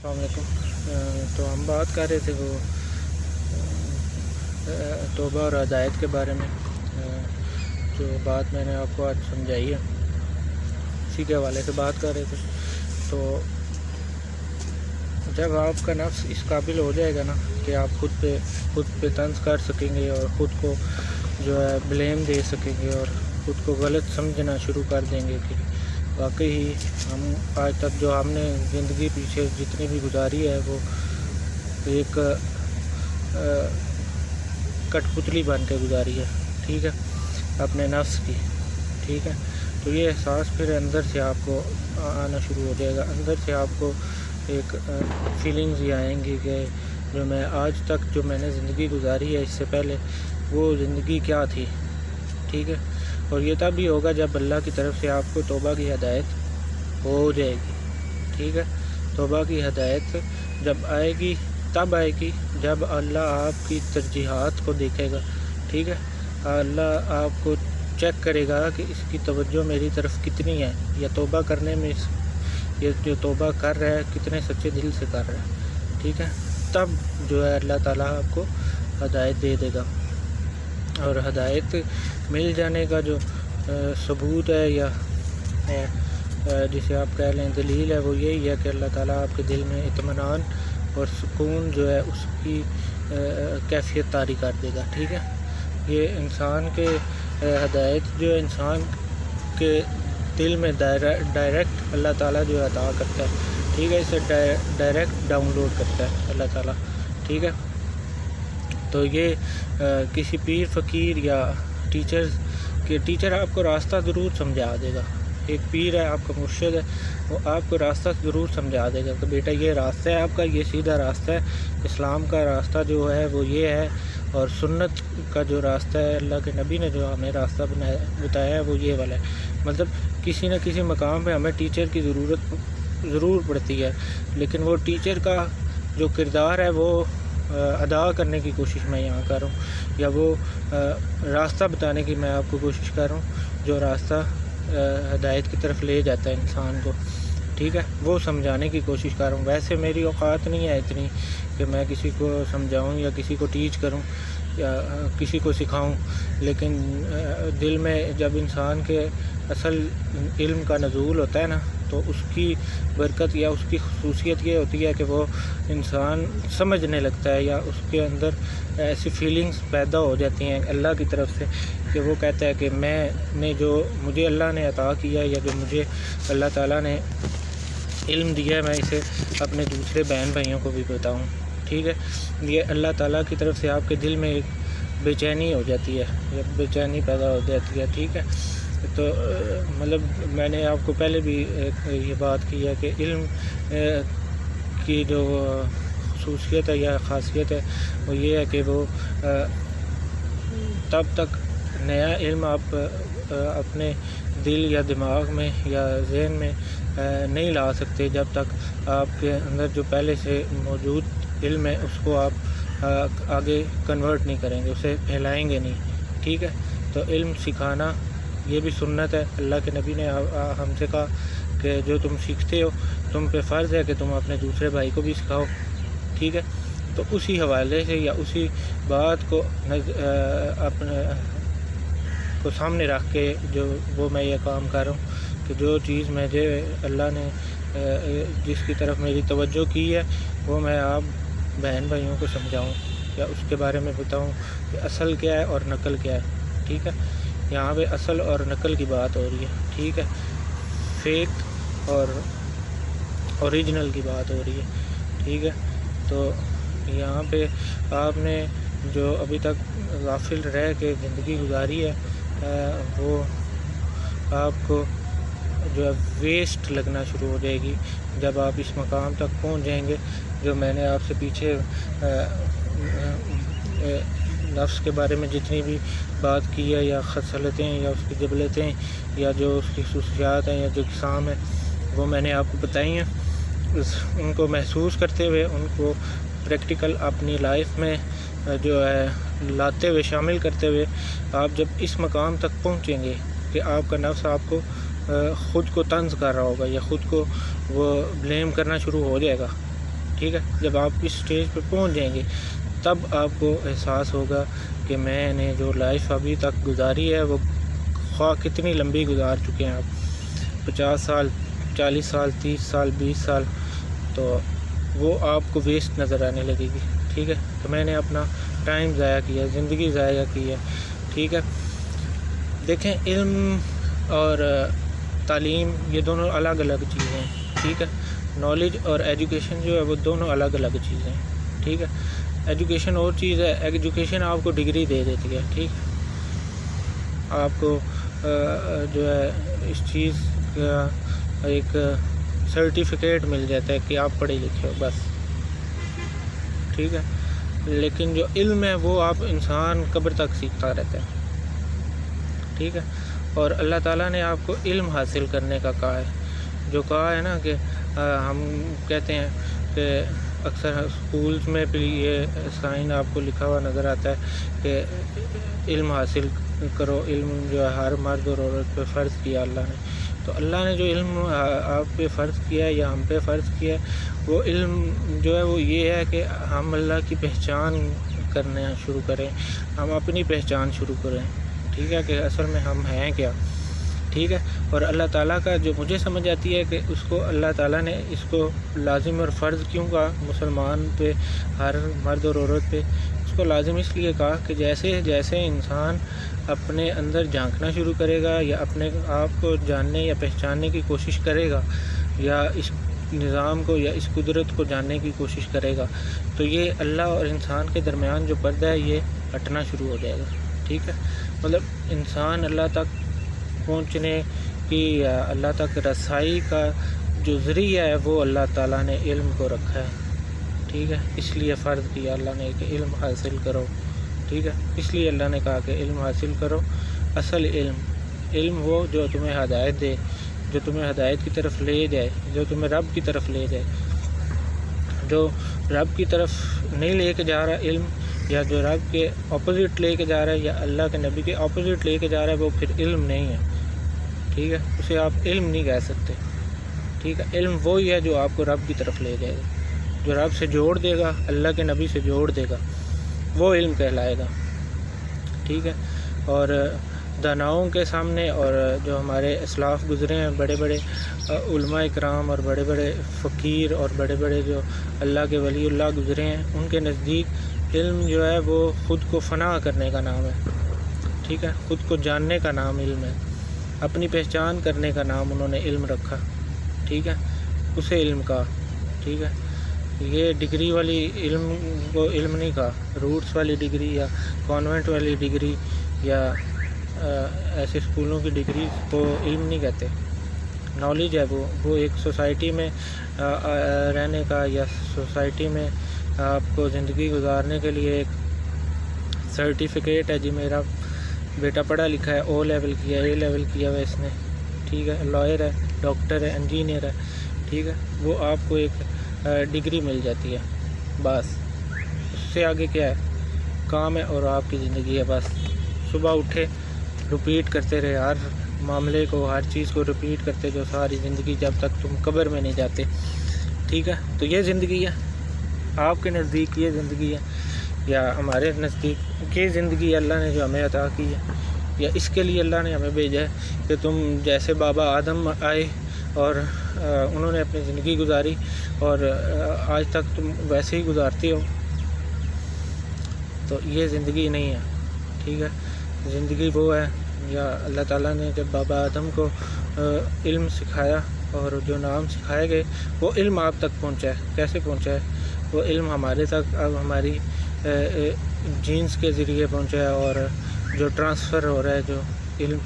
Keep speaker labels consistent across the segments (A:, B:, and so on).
A: السلام علیکم۔ تو ہم بات کر رہے تھے وہ توبہ اور ہدایت کے بارے میں، جو بات میں نے آپ کو آج سمجھائی ہے اسی کے حوالے سے بات کر رہے تھے۔ تو جب آپ کا نفس اس قابل ہو جائے گا نا کہ آپ خود پہ طنز کر سکیں گے اور خود کو جو ہے بلیم دے سکیں گے اور خود کو غلط سمجھنا شروع کر دیں گے کہ واقعی ہم آج تک جو ہم نے زندگی پیچھے جتنی بھی گزاری ہے وہ ایک کٹ پتلی بن کے گزاری ہے، ٹھیک ہے، اپنے نفس کی، ٹھیک ہے۔ تو یہ احساس پھر اندر سے آپ کو آنا شروع ہو جائے گا، اندر سے آپ کو ایک فیلنگز یہ آئیں گی کہ جو میں آج تک جو میں نے زندگی گزاری ہے اس سے پہلے وہ زندگی کیا تھی، ٹھیک ہے۔ اور یہ تب بھی ہوگا جب اللہ کی طرف سے آپ کو توبہ کی ہدایت ہو جائے گی، ٹھیک ہے۔ توبہ کی ہدایت جب آئے گی تب آئے گی جب اللہ آپ کی ترجیحات کو دیکھے گا، ٹھیک ہے۔ اللہ آپ کو چیک کرے گا کہ اس کی توجہ میری طرف کتنی ہے، یا توبہ کرنے میں یہ جو توبہ کر رہا ہے کتنے سچے دل سے کر رہا ہے، ٹھیک ہے۔ تب جو ہے اللہ تعالیٰ آپ کو ہدایت دے دے گا، اور ہدایت مل جانے کا جو ثبوت ہے یا جسے آپ کہہ لیں دلیل ہے وہ یہی ہے کہ اللہ تعالیٰ آپ کے دل میں اطمینان اور سکون جو ہے اس کی کیفیت طاری کر دے گا، ٹھیک ہے۔ یہ انسان کے ہدایت جو ہے انسان کے دل میں ڈائریکٹ اللہ تعالیٰ جو عطا کرتا ہے، ٹھیک ہے، اسے ڈائریکٹ ڈاؤن لوڈ کرتا ہے اللہ تعالیٰ، ٹھیک ہے۔ تو یہ کسی پیر فقیر یا ٹیچر آپ کو راستہ ضرور سمجھا دے گا، ایک پیر ہے آپ کا مرشد ہے، وہ آپ کو راستہ ضرور سمجھا دے گا کہ بیٹا یہ راستہ ہے آپ کا، یہ سیدھا راستہ ہے، اسلام کا راستہ جو ہے وہ یہ ہے، اور سنت کا جو راستہ ہے اللہ کے نبی نے جو ہمیں راستہ بتایا ہے وہ یہ والا ہے۔ مطلب کسی نہ کسی مقام پہ ہمیں ٹیچر کی ضرورت ضرور پڑتی ہے، لیکن وہ ٹیچر کا جو کردار ہے وہ ادا کرنے کی کوشش میں یہاں کر رہا ہوں، یا وہ راستہ بتانے کی میں آپ کو کوشش کر رہا ہوں جو راستہ ہدایت کی طرف لے جاتا ہے انسان کو، ٹھیک ہے، وہ سمجھانے کی کوشش کر رہا ہوں۔ ویسے میری اوقات نہیں ہے اتنی کہ میں کسی کو سمجھاؤں یا کسی کو ٹیچ کروں یا کسی کو سکھاؤں، لیکن دل میں جب انسان کے اصل علم کا نزول ہوتا ہے نا تو اس کی برکت یا اس کی خصوصیت یہ ہوتی ہے کہ وہ انسان سمجھنے لگتا ہے، یا اس کے اندر ایسی فیلنگز پیدا ہو جاتی ہیں اللہ کی طرف سے کہ وہ کہتا ہے کہ میں نے جو مجھے اللہ نے عطا کیا یا جو مجھے اللہ تعالیٰ نے علم دیا ہے میں اسے اپنے دوسرے بہن بھائیوں کو بھی بتاؤں، ٹھیک ہے۔ یہ اللہ تعالیٰ کی طرف سے آپ کے دل میں ایک بے چینی ہو جاتی ہے، یا بے چینی پیدا ہو جاتی ہے، ٹھیک ہے۔ تو مطلب میں نے آپ کو پہلے بھی یہ بات کی ہے کہ علم کی جو خصوصیت ہے یا خاصیت ہے وہ یہ ہے کہ وہ تب تک نیا علم آپ اپنے دل یا دماغ میں یا ذہن میں نہیں لا سکتے جب تک آپ کے اندر جو پہلے سے موجود علم ہے اس کو آپ آگے کنورٹ نہیں کریں گے، اسے پھیلائیں گے نہیں، ٹھیک ہے۔ تو علم سکھانا یہ بھی سنت ہے، اللہ کے نبی نے ہم سے کہا کہ جو تم سیکھتے ہو تم پہ فرض ہے کہ تم اپنے دوسرے بھائی کو بھی سکھاؤ، ٹھیک ہے۔ تو اسی حوالے سے یا اسی بات کو اپنے کو سامنے رکھ کے جو وہ میں یہ کام کر رہا ہوں کہ جو چیز مجھے اللہ نے جس کی طرف میری توجہ کی ہے وہ میں آپ بہن بھائیوں کو سمجھاؤں یا اس کے بارے میں بتاؤں کہ اصل کیا ہے اور نقل کیا ہے، ٹھیک ہے۔ یہاں پہ اصل اور نقل کی بات ہو رہی ہے، ٹھیک ہے، فیک اور اوریجنل کی بات ہو رہی ہے، ٹھیک ہے۔ تو یہاں پہ آپ نے جو ابھی تک غافل رہ کے زندگی گزاری ہے وہ آپ کو جو ہے ویسٹ لگنا شروع ہو جائے گی جب آپ اس مقام تک پہنچ جائیں گے جو میں نے آپ سے پیچھے نفس کے بارے میں جتنی بھی بات کی ہے، یا خصلتیں یا اس کی جبلتیں یا جو اس کی خصوصیات ہیں یا جو اقسام ہیں وہ میں نے آپ کو بتائی ہیں، ان کو محسوس کرتے ہوئے ان کو پریکٹیکل اپنی لائف میں جو ہے لاتے ہوئے شامل کرتے ہوئے آپ جب اس مقام تک پہنچیں گے کہ آپ کا نفس آپ کو خود کو طنز کر رہا ہوگا یا خود کو وہ بلیم کرنا شروع ہو جائے گا، ٹھیک ہے. جب آپ اس اسٹیج پہ پہنچ جائیں گے تب آپ کو احساس ہوگا کہ میں نے جو لائف ابھی تک گزاری ہے وہ خواہ کتنی لمبی گزار چکے ہیں آپ، 50 سال، 40 سال، 30 سال، 20 سال، تو وہ آپ کو ویسٹ نظر آنے لگے گی. ٹھیک ہے. تو میں نے اپنا ٹائم ضائع کیا، زندگی ضائع کی ہے. ٹھیک ہے. دیکھیں، علم اور تعلیم یہ دونوں الگ الگ چیزیں ہیں. ٹھیک ہے. نالج اور ایجوکیشن جو ہے وہ دونوں الگ الگ چیزیں ہیں. ٹھیک ہے. ایجوکیشن اور چیز ہے. ایجوکیشن آپ کو ڈگری دے دیتی ہے. ٹھیک ہے. آپ کو جو ہے اس چیز کا ایک سرٹیفکیٹ مل جاتا ہے کہ آپ پڑھے لکھے ہو بس. ٹھیک ہے. لیکن جو علم ہے وہ آپ انسان قبر تک سیکھتا رہتا ہے. ٹھیک ہے. اور اللہ تعالیٰ نے آپ کو علم حاصل کرنے کا کہا ہے. جو کہا ہے نا کہ ہم کہتے ہیں کہ اکثر اسکولز میں بھی یہ سائن آپ کو لکھا ہوا نظر آتا ہے کہ علم حاصل کرو. علم جو ہے ہر مرد اور عورت پہ فرض کیا اللہ نے. تو اللہ نے جو علم آپ پہ فرض کیا ہے یا ہم پہ فرض کیا ہے وہ علم جو ہے وہ یہ ہے کہ ہم اللہ کی پہچان کرنا شروع کریں، ہم اپنی پہچان شروع کریں. ٹھیک ہے. کہ اصل میں ہم ہیں کیا. ٹھیک ہے. اور اللہ تعالیٰ کا جو مجھے سمجھ آتی ہے کہ اس کو اللہ تعالیٰ نے اس کو لازم اور فرض کیوں کہا مسلمان پہ، ہر مرد اور عورت پہ. اس کو لازم اس لیے کہا کہ جیسے جیسے انسان اپنے اندر جھانکنا شروع کرے گا یا اپنے آپ کو جاننے یا پہچاننے کی کوشش کرے گا یا اس نظام کو یا اس قدرت کو جاننے کی کوشش کرے گا تو یہ اللہ اور انسان کے درمیان جو پردہ ہے یہ ہٹنا شروع ہو جائے گا. ٹھیک ہے. مطلب انسان اللہ تک پہنچنے کی یا اللہ تک رسائی کا جو ذریعہ ہے وہ اللہ تعالیٰ نے علم کو رکھا ہے. ٹھیک ہے. اس لیے فرض کیا اللہ نے کہ علم حاصل کرو. ٹھیک ہے. اس لیے اللہ نے کہا کہ علم حاصل کرو. اصل علم وہ جو تمہیں ہدایت دے، جو تمہیں ہدایت کی طرف لے جائے، جو تمہیں رب کی طرف لے جائے. جو رب کی طرف نہیں لے کے جا رہا علم، یا جو رب کے اپوزٹ لے کے جا رہا ہے یا اللہ کے نبی کے اپوزٹ لے کے جا رہا ہے وہ پھر علم نہیں ہے. ٹھیک ہے. اسے آپ علم نہیں کہہ سکتے. ٹھیک ہے. علم وہی ہے جو آپ کو رب کی طرف لے جائے گا، جو رب سے جوڑ دے گا، اللہ کے نبی سے جوڑ دے گا، وہ علم کہلائے گا. ٹھیک ہے. اور داناؤں کے سامنے اور جو ہمارے اسلاف گزرے ہیں، بڑے بڑے علماء اکرام اور بڑے بڑے فقیر اور بڑے بڑے جو اللہ کے ولی اللہ گزرے ہیں، ان کے نزدیک علم جو ہے وہ خود کو فنا کرنے کا نام ہے. ٹھیک ہے. خود کو جاننے کا نام علم ہے. اپنی پہچان کرنے کا نام انہوں نے علم رکھا. ٹھیک ہے. اسے علم کہا. ٹھیک ہے. یہ ڈگری والی علم کو علم نہیں کہا. روٹس والی ڈگری یا کانوینٹ والی ڈگری یا ایسے اسکولوں کی ڈگری کو علم نہیں کہتے. نالج ہے وہ ایک سوسائٹی میں رہنے کا یا سوسائٹی میں آپ کو زندگی گزارنے کے لیے ایک سرٹیفکیٹ ہے. جی میرا بیٹا پڑھا لکھا ہے، او لیول کیا ہے، اے لیول کیا ہے اس نے. ٹھیک ہے. لائر ہے، ڈاکٹر ہے، انجینئر ہے. ٹھیک ہے. وہ آپ کو ایک ڈگری مل جاتی ہے بس. اس سے آگے کیا ہے؟ کام ہے اور آپ کی زندگی ہے بس. صبح اٹھے، رپیٹ کرتے رہے ہر معاملے کو، ہر چیز کو رپیٹ کرتے جو ساری زندگی، جب تک تم قبر میں نہیں جاتے. ٹھیک ہے. تو یہ زندگی ہے. آپ کے نزدیک یہ زندگی ہے یا ہمارے نزدیک یہ زندگی اللہ نے جو ہمیں عطا کی ہے، یا اس کے لیے اللہ نے ہمیں بھیجا ہے کہ تم جیسے بابا آدم آئے اور انہوں نے اپنی زندگی گزاری اور آج تک تم ویسے ہی گزارتے ہو. تو یہ زندگی نہیں ہے. ٹھیک ہے. زندگی وہ ہے، یا اللہ تعالیٰ نے جب بابا آدم کو علم سکھایا اور جو نام سکھائے گئے وہ علم آپ تک پہنچا ہے. کیسے پہنچا ہے؟ وہ علم ہمارے تک اب ہماری جینز کے ذریعے پہنچا ہے، اور جو ٹرانسفر ہو رہا ہے جو علم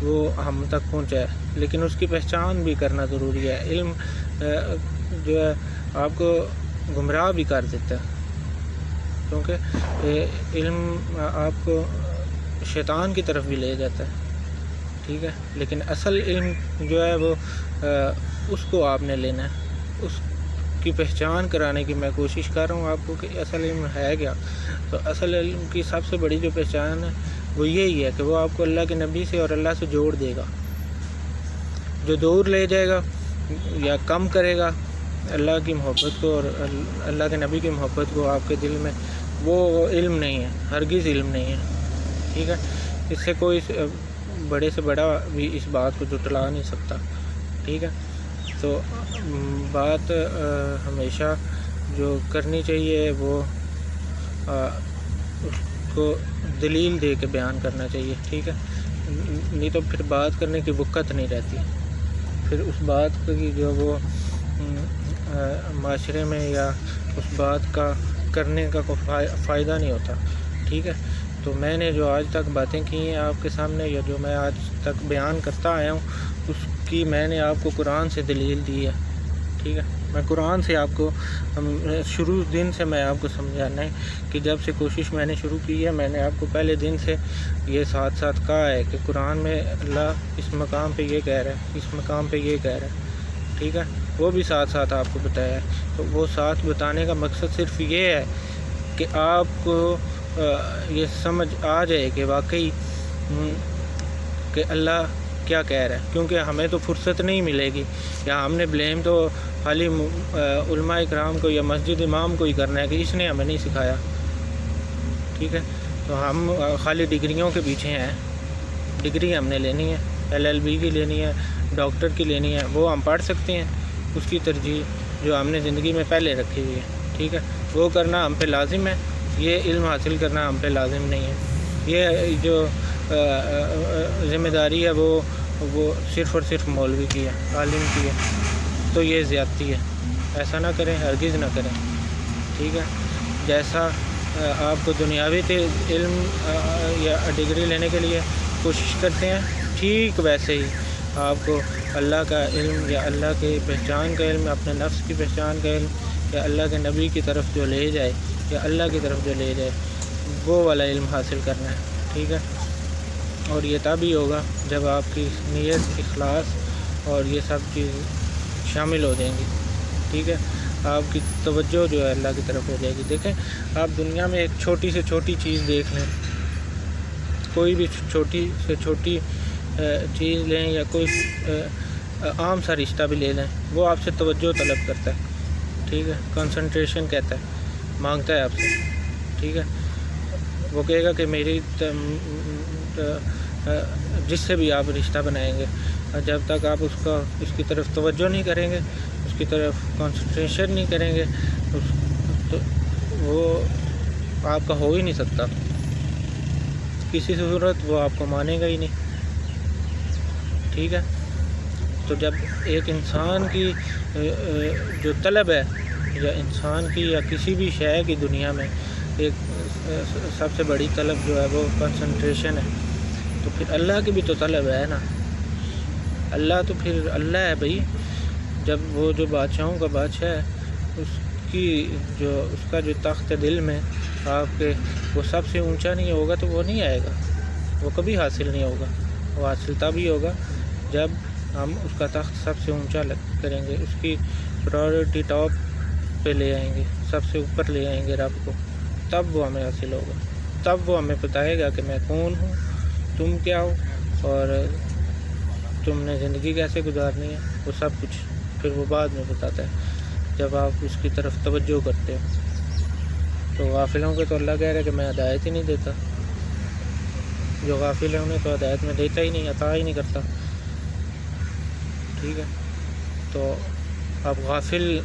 A: وہ ہم تک پہنچا ہے. لیکن اس کی پہچان بھی کرنا ضروری ہے. علم جو ہے آپ کو گمراہ بھی کر دیتا ہے، کیونکہ علم آپ کو شیطان کی طرف بھی لے جاتا ہے. ٹھیک ہے. لیکن اصل علم جو ہے وہ اس کو آپ نے لینا ہے. اس کی پہچان کرانے کی میں کوشش کر رہا ہوں آپ کو کہ اصل علم ہے کیا. تو اصل علم کی سب سے بڑی جو پہچان ہے وہ یہی ہے کہ وہ آپ کو اللہ کے نبی سے اور اللہ سے جوڑ دے گا. جو دور لے جائے گا یا کم کرے گا اللہ کی محبت کو اور اللہ کے نبی کی محبت کو آپ کے دل میں، وہ علم نہیں ہے، ہرگز علم نہیں ہے، ٹھیک ہے۔ اس سے کوئی بڑے سے بڑا بھی اس بات کو جھٹلا نہیں سکتا، ٹھیک ہے۔ تو بات ہمیشہ جو کرنی چاہیے وہ اس کو دلیل دے کے بیان کرنا چاہیے، ٹھیک ہے، نہیں تو پھر بات کرنے کی وقت نہیں رہتی، پھر اس بات کی جو وہ معاشرے میں یا اس بات کا کرنے کا کوئی فائدہ نہیں ہوتا، ٹھیک ہے۔ تو میں نے جو آج تک باتیں کی ہیں آپ کے سامنے، یا جو میں آج تک بیان کرتا آیا ہوں، اس کی میں نے آپ کو قرآن سے دلیل دی ہے، ٹھیک ہے۔ میں قرآن سے آپ کو شروع دن سے میں آپ کو سمجھانا ہے کہ جب سے کوشش میں نے شروع کی ہے، میں نے آپ کو پہلے دن سے یہ ساتھ ساتھ کہا ہے کہ قرآن میں اللہ اس مقام پہ یہ کہہ رہا ہے، اس مقام پہ یہ کہہ رہا ہے، ٹھیک ہے، وہ بھی ساتھ ساتھ آپ کو بتایا ہے۔ تو وہ ساتھ بتانے کا مقصد صرف یہ ہے کہ آپ کو یہ سمجھ آ جائے کہ واقعی کہ اللہ کیا کہہ رہا ہے، کیونکہ ہمیں تو فرصت نہیں ملے گی، یا ہم نے بلیم تو خالی علماء اکرام کو یا مسجد امام کو ہی کرنا ہے کہ اس نے ہمیں نہیں سکھایا، ٹھیک ہے۔ تو ہم خالی ڈگریوں کے پیچھے ہیں، ڈگری ہم نے لینی ہے، LLB کی لینی ہے، ڈاکٹر کی لینی ہے، وہ ہم پڑھ سکتے ہیں، اس کی ترجیح جو ہم نے زندگی میں پہلے رکھی ہوئی ہے، ٹھیک ہے، وہ کرنا ہم پہ لازم ہے، یہ علم حاصل کرنا ہم پہ لازم نہیں ہے۔ یہ جو ذمہ داری ہے وہ صرف اور صرف مولوی کی ہے، عالم کی ہے، تو یہ زیادتی ہے، ایسا نہ کریں، ہرگز نہ کریں، ٹھیک ہے۔ جیسا آپ کو دنیاوی علم یا ڈگری لینے کے لیے کوشش کرتے ہیں، ٹھیک ویسے ہی آپ کو اللہ کا علم یا اللہ کے پہچان کا علم، اپنے نفس کی پہچان کا علم، یا اللہ کے نبی کی طرف جو لے جائے، یا اللہ کی طرف جو لے جائے، وہ والا علم حاصل کرنا ہے، ٹھیک ہے۔ اور یہ تب ہی ہوگا جب آپ کی نیت، اخلاص اور یہ سب چیز شامل ہو جائیں گی، ٹھیک ہے۔ آپ کی توجہ جو ہے اللہ کی طرف ہو جائے گی۔ دیکھیں، آپ دنیا میں ایک چھوٹی سے چھوٹی چیز دیکھ لیں، کوئی بھی چھوٹی سے چھوٹی چیز لیں، یا کوئی عام سا رشتہ بھی لے لیں، وہ آپ سے توجہ طلب کرتا ہے، ٹھیک ہے، کنسنٹریشن کہتا ہے، مانگتا ہے آپ سے، ٹھیک ہے۔ وہ کہے گا کہ میری جس سے بھی آپ رشتہ بنائیں گے، جب تک آپ اس کی طرف توجہ نہیں کریں گے، اس کی طرف کنسنٹریشن نہیں کریں گے، تو وہ آپ کا ہو ہی نہیں سکتا، کسی صورت وہ آپ کو مانے گا ہی نہیں، ٹھیک ہے۔ تو جب ایک انسان کی جو طلب ہے، یا انسان کی یا کسی بھی شے کی دنیا میں ایک سب سے بڑی طلب جو ہے وہ کنسنٹریشن ہے، تو پھر اللہ کی بھی تو طلب ہے نا، اللہ تو پھر اللہ ہے بھائی۔ جب وہ جو بادشاہوں کا بادشاہ ہے، اس کا جو تخت دل میں آپ کے وہ سب سے اونچا نہیں ہوگا، تو وہ نہیں آئے گا، وہ کبھی حاصل نہیں ہوگا، وہ حاصل تب ہی ہوگا جب ہم اس کا تخت سب سے اونچا کریں گے، اس کی پرائورٹی ٹاپ پہ لے آئیں گے، سب سے اوپر لے آئیں گے رب کو، تب وہ ہمیں حاصل ہوگا، تب وہ ہمیں بتائے گا کہ میں کون ہوں، تم کیا ہو، اور تم نے زندگی کیسے گزارنی ہے، وہ سب کچھ پھر وہ بعد میں بتاتا ہے جب آپ اس کی طرف توجہ کرتے ہو۔ تو غافلوں کے تو اللہ کہہ رہا ہے کہ میں ہدایت ہی نہیں دیتا، جو غافل ہیں انہیں تو ہدایت میں دیتا ہی نہیں، عطا ہی نہیں کرتا، ٹھیک ہے۔ تو آپ غافل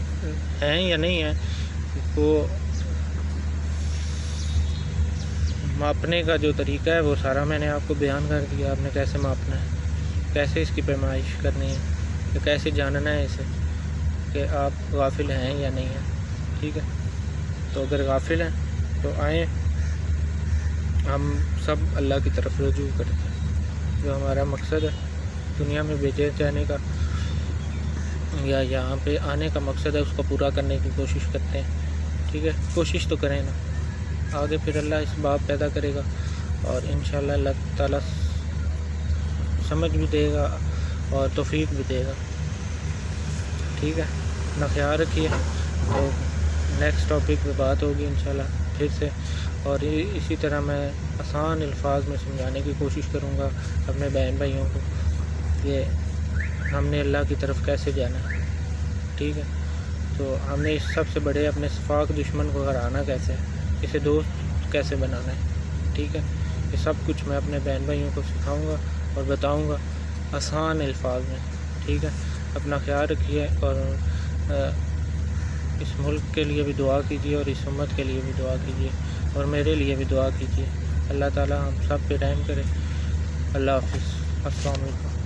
A: ہیں یا نہیں ہیں، وہ ماپنے کا جو طریقہ ہے وہ سارا میں نے آپ کو بیان کر دیا، آپ نے کیسے ماپنا ہے، کیسے اس کی پیمائش کرنی ہے، کہ کیسے جاننا ہے اسے کہ آپ غافل ہیں یا نہیں ہیں، ٹھیک ہے۔ تو اگر غافل ہیں تو آئیں ہم سب اللہ کی طرف رجوع کرتے ہیں، جو ہمارا مقصد ہے دنیا میں بھیجے جانے کا یا یہاں پہ آنے کا مقصد ہے، اس کو پورا کرنے کی کوشش کرتے ہیں، ٹھیک ہے۔ کوشش تو کریں نا، آگے پھر اللہ اس باب پیدا کرے گا، اور انشاءاللہ اللہ تعالیٰ سمجھ بھی دے گا اور توفیق بھی دے گا، ٹھیک ہے۔ اپنا خیال رکھیے، تو نیکسٹ ٹاپک پہ بات ہوگی انشاءاللہ پھر سے، اور اسی طرح میں آسان الفاظ میں سمجھانے کی کوشش کروں گا اپنے بہن بھائیوں کو کہ ہم نے اللہ کی طرف کیسے جانا ہے، ٹھیک ہے۔ تو ہم نے اس سب سے بڑے اپنے شفاق دشمن کو ہرانا کیسے ہے، اسے دوست کیسے بنانا ہے، ٹھیک ہے۔ یہ سب کچھ میں اپنے بہن بھائیوں کو سکھاؤں گا اور بتاؤں گا آسان الفاظ میں، ٹھیک ہے۔ اپنا خیال رکھیے اور اس ملک کے لیے بھی دعا کیجیے اور اس امت کے لیے بھی دعا کیجیے اور میرے لیے بھی دعا کیجیے۔ اللہ تعالی ہم سب پہ رحم کرے۔ اللہ حافظ، السلام علیکم۔